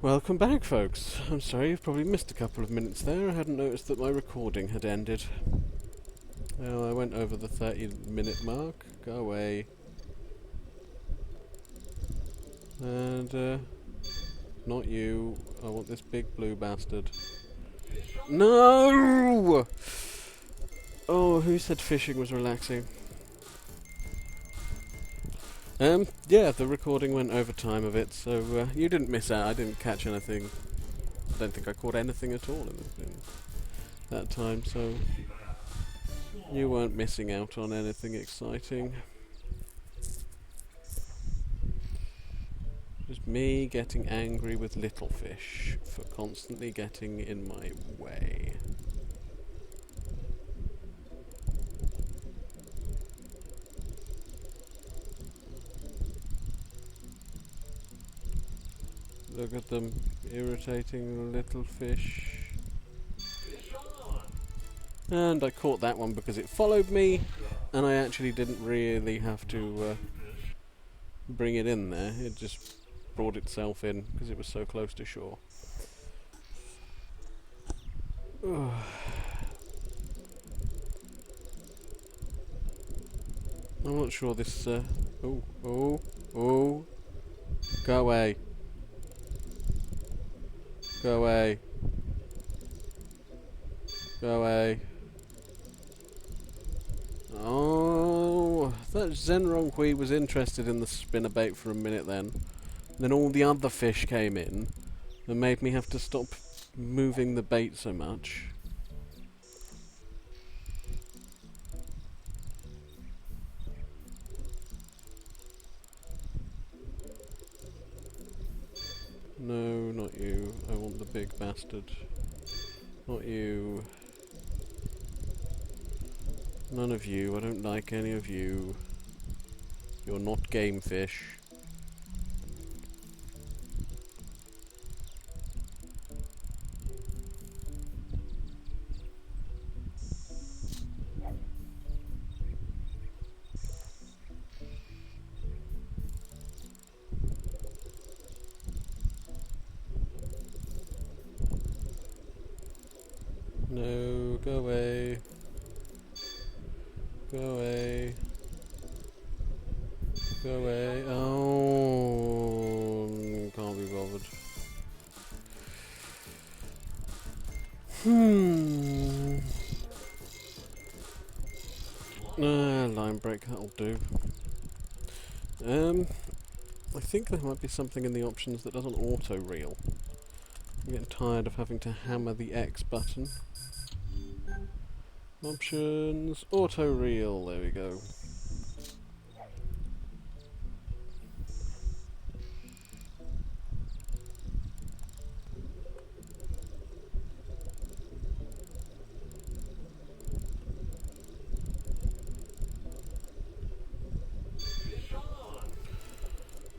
Welcome back, folks. I'm sorry you've probably missed a couple of minutes there. I hadn't noticed that my recording had ended. Well, I went over the 30-minute mark. Go away. And, not you. I want this big blue bastard. No! Oh, who said fishing was relaxing? Yeah, the recording went over time of it, so you didn't miss out. I didn't catch anything. I don't think I caught anything at all in that time, so you weren't missing out on anything exciting. Just me getting angry with little fish for constantly getting in my way. Look at them, irritating little fish. And I caught that one because it followed me, and I actually didn't really have to bring it in there. It just brought itself in because it was so close to shore. I'm not sure this... oh, go away. Go away. Go away. Oh, that Zenron Hui was interested in the spinnerbait for a minute then. Then all the other fish came in and made me have to stop moving the bait so much. No, not you. I want the big bastard. Not you. None of you. I don't like any of you. You're not game fish. No, go away. Go away. Go away. Oh, can't be bothered. Line break, that'll do. I think there might be something in the options that doesn't auto-reel. I'm getting tired of having to hammer the X button. Options, auto-reel, there we go.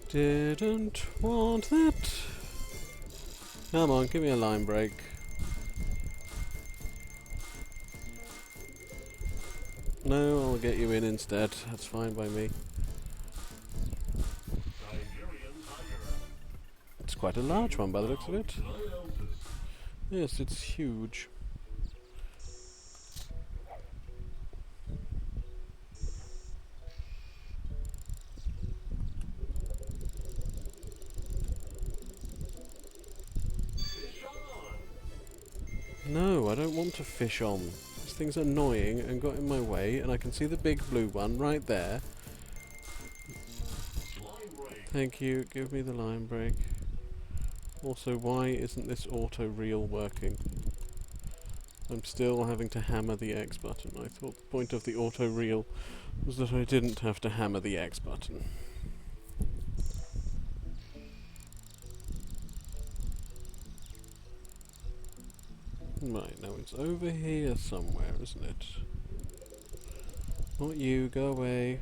Didn't want that. Come on, give me a line break. No, I'll get you in instead. That's fine by me. It's quite a large one by the looks of it. Yes, it's huge. No, I don't want to fish on. This thing's annoying and got in my way, and I can see the big blue one right there. Thank you, give me the line break. Also, why isn't this auto-reel working? I'm still having to hammer the X button. I thought the point of the auto-reel was that I didn't have to hammer the X button. Right, now it's over here somewhere, isn't it? Not you, go away.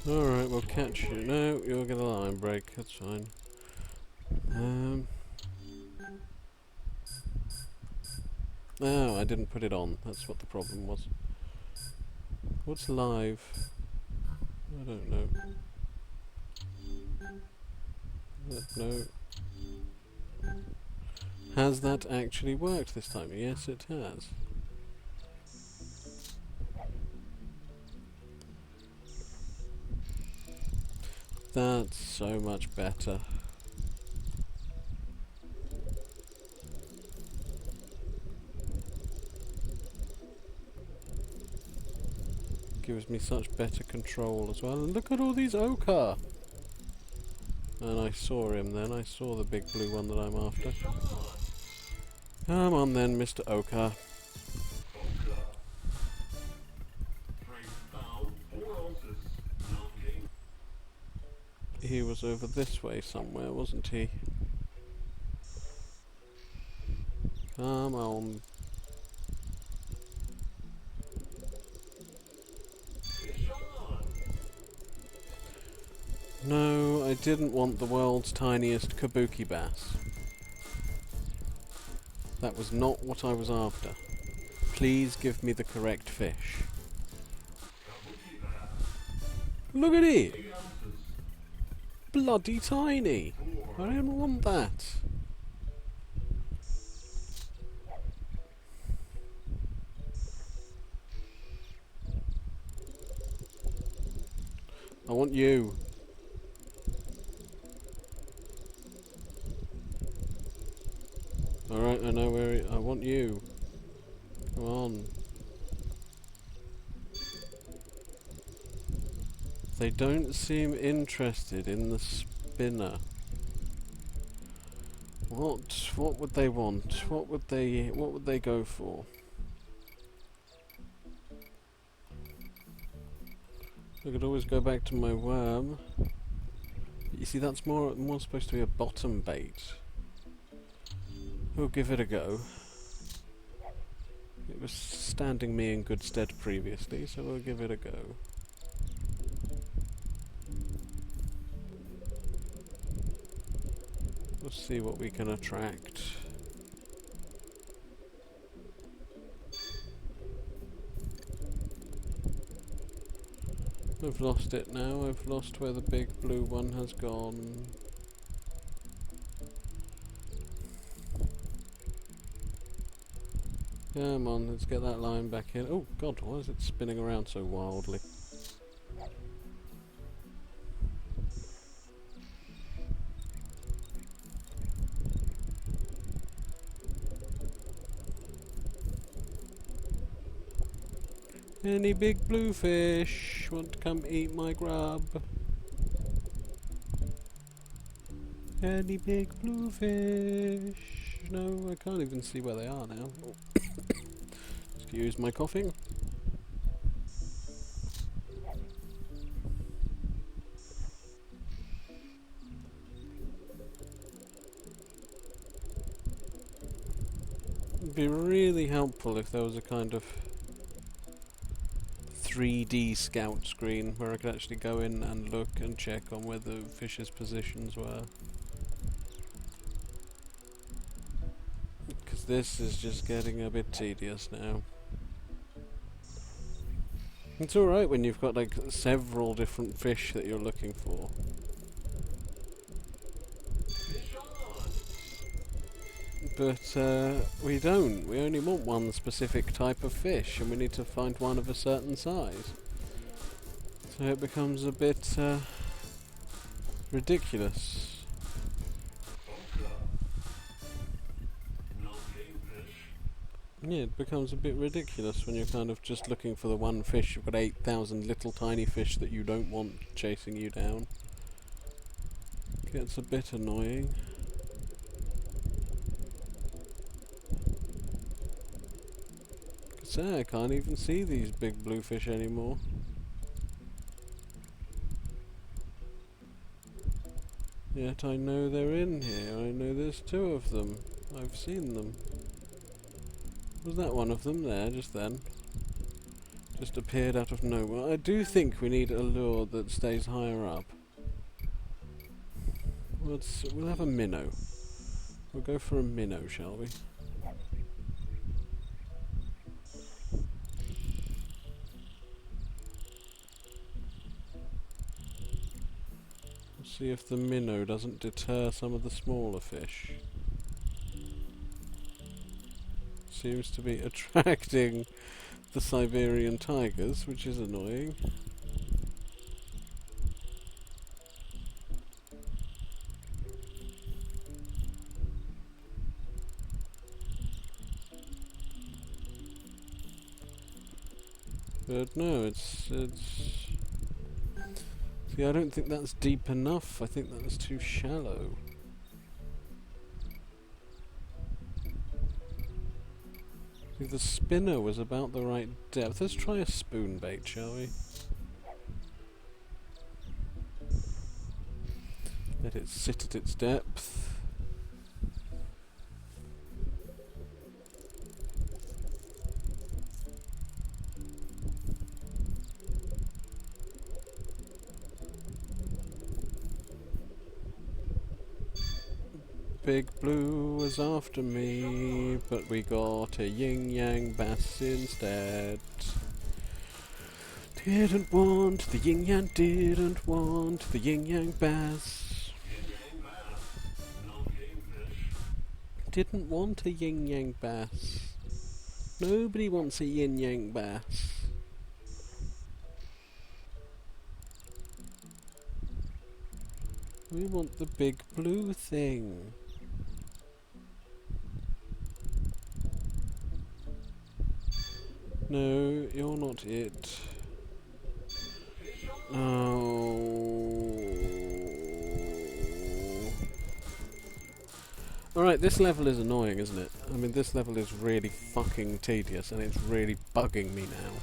Alright, we'll catch you. No, you'll get a line break, that's fine. Oh, I didn't put it on. That's what the problem was. What's live? I don't know. No. Has that actually worked this time? Yes, it has. That's so much better. Gives me such better control as well. And look at all these ochre! And I saw him then. I saw the big blue one that I'm after. Come on then, Mr. Ochre. He was over this way somewhere, wasn't he? Come on. No, I didn't want the world's tiniest kabuki bass. That was not what I was after. Please give me the correct fish. Look at it! Bloody tiny! I don't want that. I want you. Alright, I know where I want you. Come on. They don't seem interested in the spinner. What would they want? What would they go for? I could always go back to my worm. You see, that's more supposed to be a bottom bait. We'll give it a go. It was standing me in good stead previously, so we'll give it a go. We'll see what we can attract. I've lost it now. I've lost where the big blue one has gone. Come on, let's get that line back in. Oh god, why is it spinning around so wildly? Any big blue fish want to come eat my grub? Any big blue fish? No, I can't even see where they are now. Oh. Excuse my coughing. It'd be really helpful if there was a kind of 3D scout screen where I could actually go in and look and check on where the fish's positions were. Because this is just getting a bit tedious now. It's alright when you've got like several different fish that you're looking for. But we don't. We only want one specific type of fish, and we need to find one of a certain size. So it becomes a bit ridiculous. Yeah, it becomes a bit ridiculous when you're kind of just looking for the one fish. You've got 8,000 little tiny fish that you don't want chasing you down. Gets a bit annoying. I can't even see these big blue fish anymore. Yet I know they're in here. I know there's two of them. I've seen them. Was that one of them there just then? Just appeared out of nowhere. I do think we need a lure that stays higher up. We'll have a minnow. We'll go for a minnow, shall we? See if the minnow doesn't deter some of the smaller fish. Seems to be attracting the Siberian tigers, which is annoying. But no, it's... See, I don't think that's deep enough. I think that's too shallow. If the spinner was about the right depth. Let's try a spoon bait, shall we? Let it sit at its depth. Big Blue was after me, but we got a yin-yang bass instead. Didn't want the yin-yang, didn't want the yin-yang bass. Didn't want a yin-yang bass. Nobody wants a yin-yang bass. We want the big blue thing. No, you're not it. Oh. Alright, this level is annoying, isn't it? I mean, this level is really fucking tedious, and it's really bugging me now.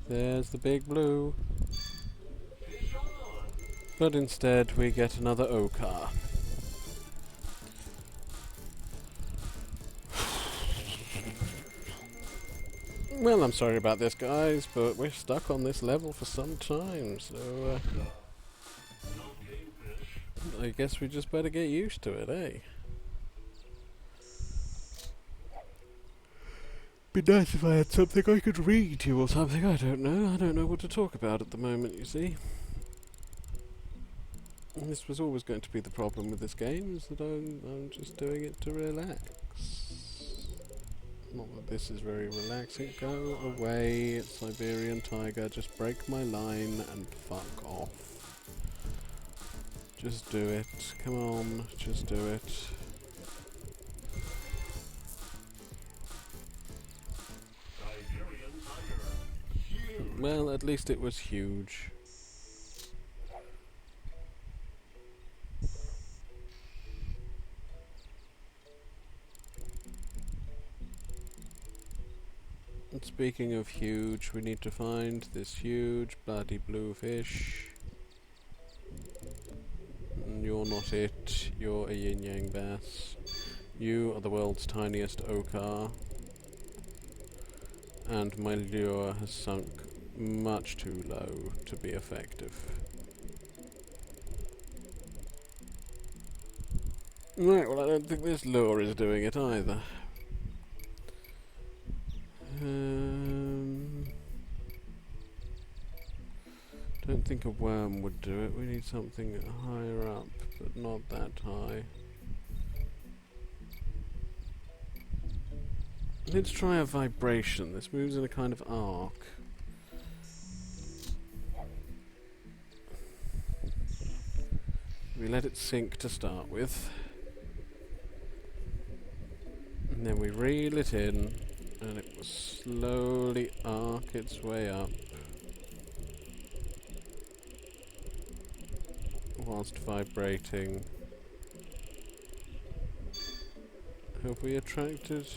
There's the big blue. But instead we get another ochre. Well, I'm sorry about this, guys, but we're stuck on this level for some time, so I guess we just better get used to it, eh? Be nice if I had something I could read to you or something. I don't know what to talk about at the moment, you see. And this was always going to be the problem with this game, is that I'm just doing it to relax. Not that this is very relaxing. Go away, Siberian tiger. Just break my line and fuck off. Just do it. Come on, just do it. Well, at least it was huge. And speaking of huge, we need to find this huge bloody blue fish. And you're not it, you're a yin-yang bass. You are the world's tiniest ochre. And my lure has sunk much too low to be effective. Right, well I don't think this lure is doing it either. Don't think a worm would do it. We need something higher up, but not that high. Let's try a vibration. This moves in a kind of arc. We let it sink to start with. And then we reel it in, and it will slowly arc its way up. Whilst vibrating. Have we attracted...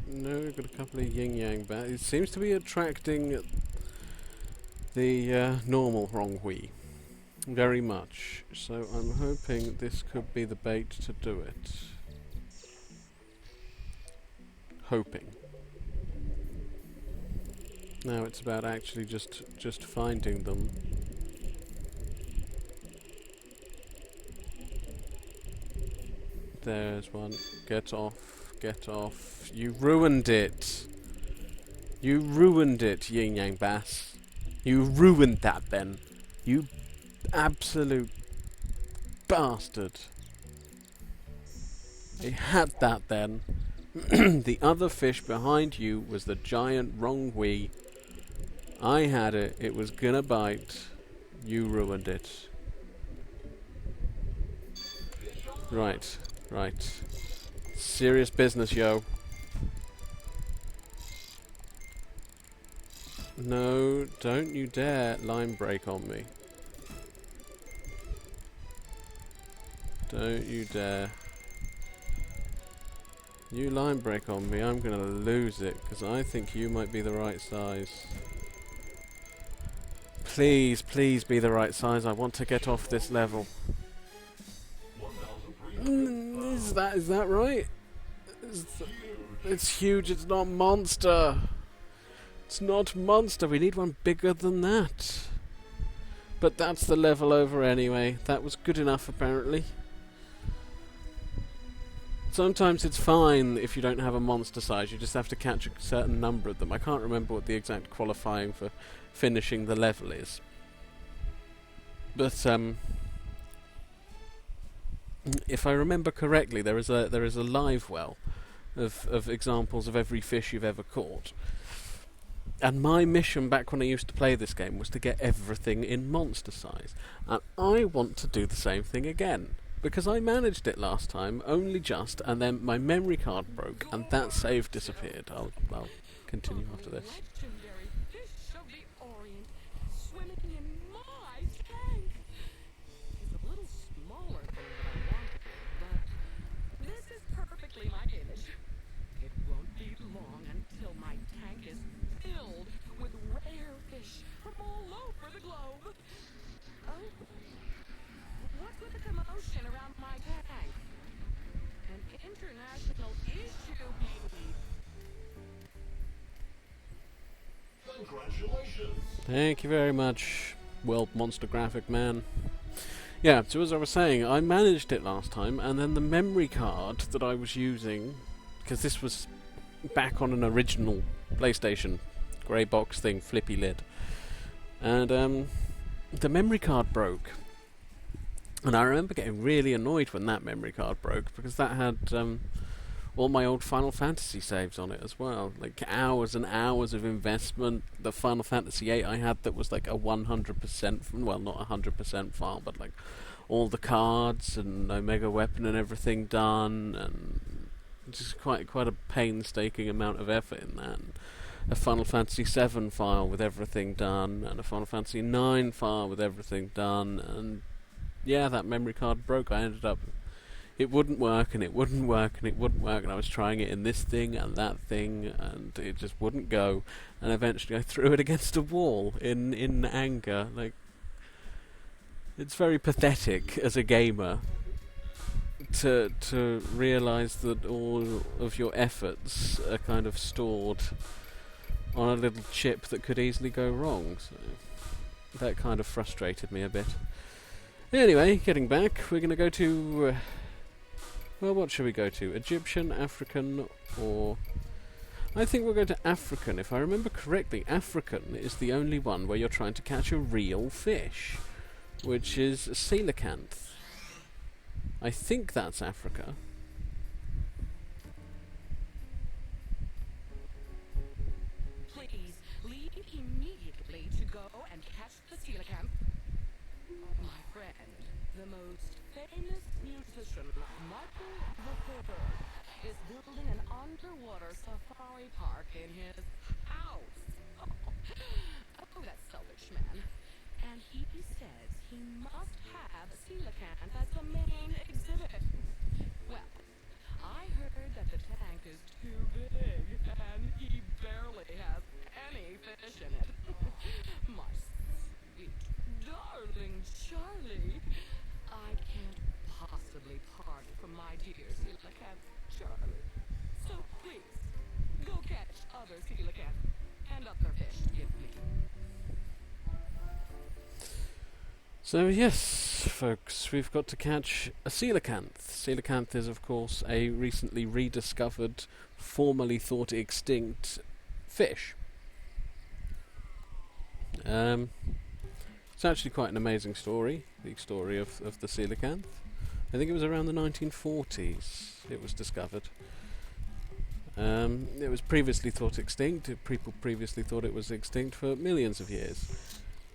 No, we've got a couple of yin-yang bats. It seems to be attracting the normal Ronghui very much. So I'm hoping this could be the bait to do it. hoping. Now it's about actually just finding them. There's one. Get off. Get off. You ruined it. You ruined it, Yin Yang Bass. You ruined that then. You absolute bastard. I had that then. The other fish behind you was the giant wrongwee. I had it. It was gonna bite. You ruined it. Right. Right. Serious business, yo. No, don't you dare line break on me. Don't you dare. You line break on me, I'm gonna lose it, because I think you might be the right size. Please, please be the right size, I want to get off this level. Is that right? It's huge, it's not monster. It's not monster, we need one bigger than that. But that's the level over anyway. That was good enough apparently. Sometimes it's fine if you don't have a monster size, you just have to catch a certain number of them. I can't remember what the exact qualifying for finishing the level is. But if I remember correctly, there is a live well of examples of every fish you've ever caught. And my mission back when I used to play this game was to get everything in monster size. And I want to do the same thing again. Because I managed it last time, only just, and then my memory card broke, and that save disappeared. I'll continue after this. Legendary fish of the Orient, swimming in my tank. He's a little smaller than what I wanted, but this is perfectly my image. It won't be long until my tank is filled with rare fish from all over the globe. Oh. What's with the commotion around my tank? An international issue, maybe. Congratulations! Thank you very much, World Monster Graphic Man. Yeah, so as I was saying, I managed it last time, and then the memory card that I was using, because this was back on an original PlayStation grey box thing, flippy lid, and the memory card broke. And I remember getting really annoyed when that memory card broke, because that had all my old Final Fantasy saves on it as well. Like hours and hours of investment. The Final Fantasy VIII I had that was like a 100%, well not 100% file, but like all the cards and Omega Weapon and everything done, and just quite a painstaking amount of effort in that. And a Final Fantasy VII file with everything done, and a Final Fantasy IX file with everything done, and yeah, that memory card broke. I ended up... It wouldn't work, and it wouldn't work, and it wouldn't work, and I was trying it in this thing and that thing, and it just wouldn't go. And eventually I threw it against a wall in anger. Like, it's very pathetic as a gamer to realise that all of your efforts are kind of stored on a little chip that could easily go wrong. So that kind of frustrated me a bit. Anyway, getting back, we're going to go to... well, what should we go to? Egyptian, African, or... I think we'll go to African. If I remember correctly, African is the only one where you're trying to catch a real fish, which is coelacanth. I think that's Africa. Please, leave immediately to go and catch the coelacanth. My friend, the most famous musician, Michael III, is building an underwater safari park in his house. Oh, that selfish man. And he says he must have a coelacanth as the main exhibit. Well, I heard that the tank is too big, and he barely has any fish in it. My sweet, darling Charlie. I can't possibly part from my dear coelacanth, Charlie. So please, coelacanth and other fish give me. So yes, folks, we've got to catch a coelacanth. Coelacanth is, of course, a recently rediscovered, formerly thought extinct fish. It's actually quite an amazing story, the story of the coelacanth. I think it was around the 1940s it was discovered. It was previously thought extinct. People previously thought it was extinct for millions of years.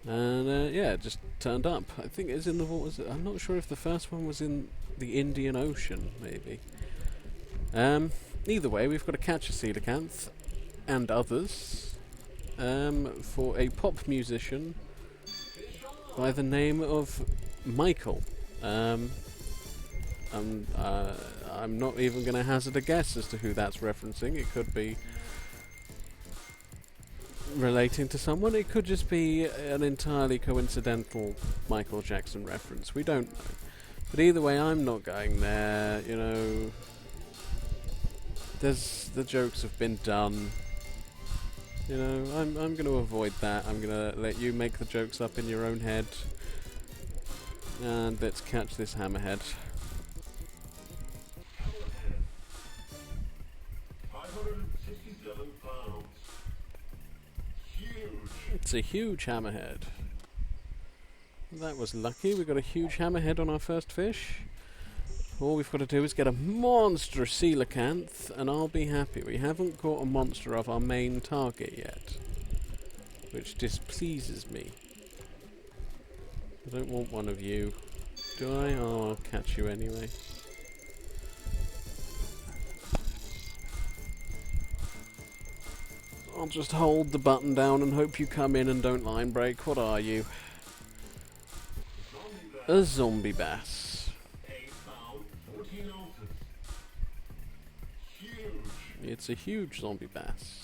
And yeah, it just turned up. I think it's in the waters. I'm not sure if the first one was in the Indian Ocean, maybe. Either way, we've got to catch a coelacanth and others for a pop musician by the name of Michael. I'm not even going to hazard a guess as to who that's referencing. It could be relating to someone. It could just be an entirely coincidental Michael Jackson reference. We don't know. But either way, I'm not going there. You know, the jokes have been done. You know, I'm going to avoid that. I'm going to let you make the jokes up in your own head. And let's catch this hammerhead. 567 pounds. Huge. It's a huge hammerhead. That was lucky. We got a huge hammerhead on our first fish. All we've got to do is get a monster coelacanth, and I'll be happy. We haven't caught a monster of our main target yet, which displeases me. I don't want one of you. Do I? Oh, I'll catch you anyway. I'll just hold the button down and hope you come in and don't line break. What are you? A zombie bass. 8 pounds, 14 ounces. Huge. It's a huge zombie bass.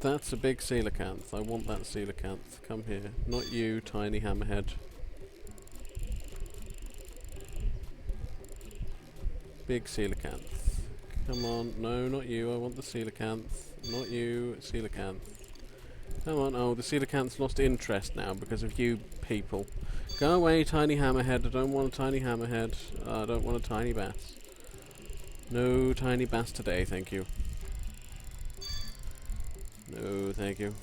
That's a big coelacanth. I want that coelacanth. Come here. Not you, tiny hammerhead. Big coelacanth. Come on. No, not you. I want the coelacanth. Not you, coelacanth. Come on. Oh, the coelacanth's lost interest now because of you people. Go away, tiny hammerhead. I don't want a tiny hammerhead. I don't want a tiny bass. No tiny bass today, thank you. No, thank you.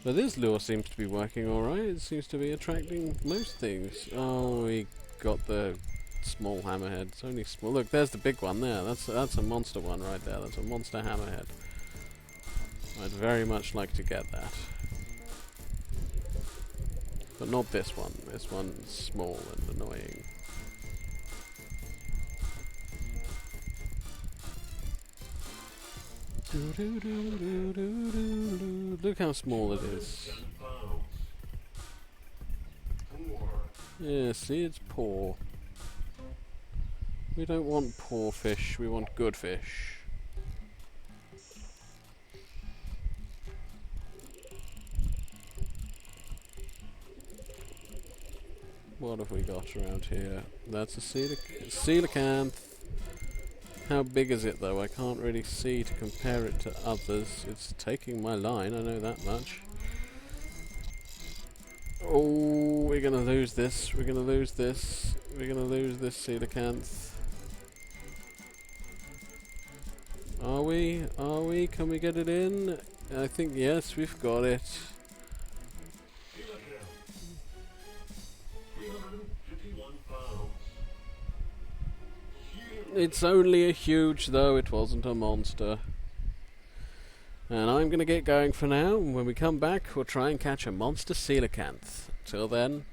But this lure seems to be working alright. It seems to be attracting most things. Oh, we got the small hammerhead. It's only small. Look, there's the big one there. That's a monster one right there. That's a monster hammerhead. I'd very much like to get that. But not this one. This one's small and annoying. Look how small it is. Yeah, see, it's poor. We don't want poor fish, we want good fish. What have we got around here? That's a coelacanth. How big is it though? I can't really see to compare it to others. It's taking my line, I know that much. Oh, we're gonna lose this. We're gonna lose this. We're gonna lose this coelacanth. Are we? Are we? Can we get it in? I think yes, we've got it. 351 pounds. It's only a huge though, it wasn't a monster. And I'm gonna get going for now, and when we come back we'll try and catch a monster coelacanth. Till then.